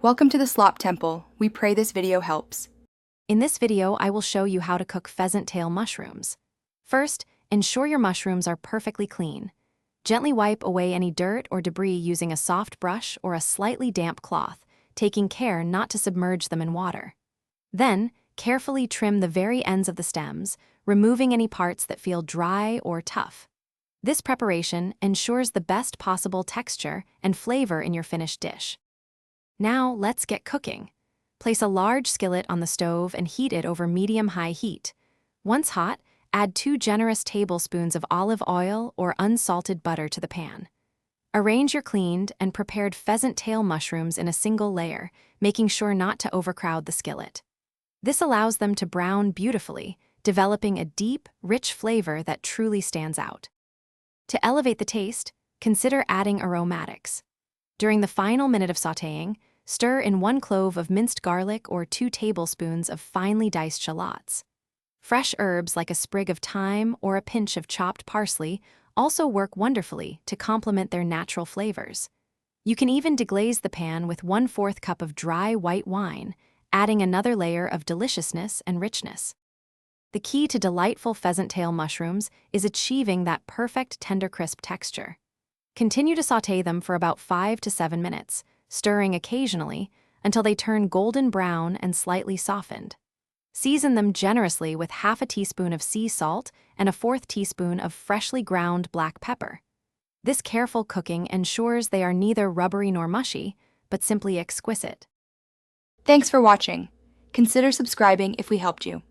Welcome to the Slop Temple. We pray this video helps. In this video, I will show you how to cook pheasant tail mushrooms. First, ensure your mushrooms are perfectly clean. Gently wipe away any dirt or debris using a soft brush or a slightly damp cloth, taking care not to submerge them in water. Then, carefully trim the very ends of the stems, removing any parts that feel dry or tough. This preparation ensures the best possible texture and flavor in your finished dish. Now, let's get cooking. Place a large skillet on the stove and heat it over medium-high heat. Once hot, add 2 generous tablespoons of olive oil or unsalted butter to the pan. Arrange your cleaned and prepared pheasant tail mushrooms in a single layer, making sure not to overcrowd the skillet. This allows them to brown beautifully, developing a deep, rich flavor that truly stands out. To elevate the taste, consider adding aromatics. During the final minute of sautéing, stir in 1 clove of minced garlic or 2 tablespoons of finely diced shallots. Fresh herbs like a sprig of thyme or a pinch of chopped parsley also work wonderfully to complement their natural flavors. You can even deglaze the pan with 1/4 cup of dry white wine, adding another layer of deliciousness and richness. The key to delightful pheasant tail mushrooms is achieving that perfect tender crisp texture. Continue to sauté them for about 5 to 7 minutes, stirring occasionally until they turn golden brown and slightly softened. Season them generously with 1/2 teaspoon of sea salt and a 1/4 teaspoon of freshly ground black pepper. This careful cooking ensures they are neither rubbery nor mushy, but simply exquisite. Thanks for watching. Consider subscribing if we helped you.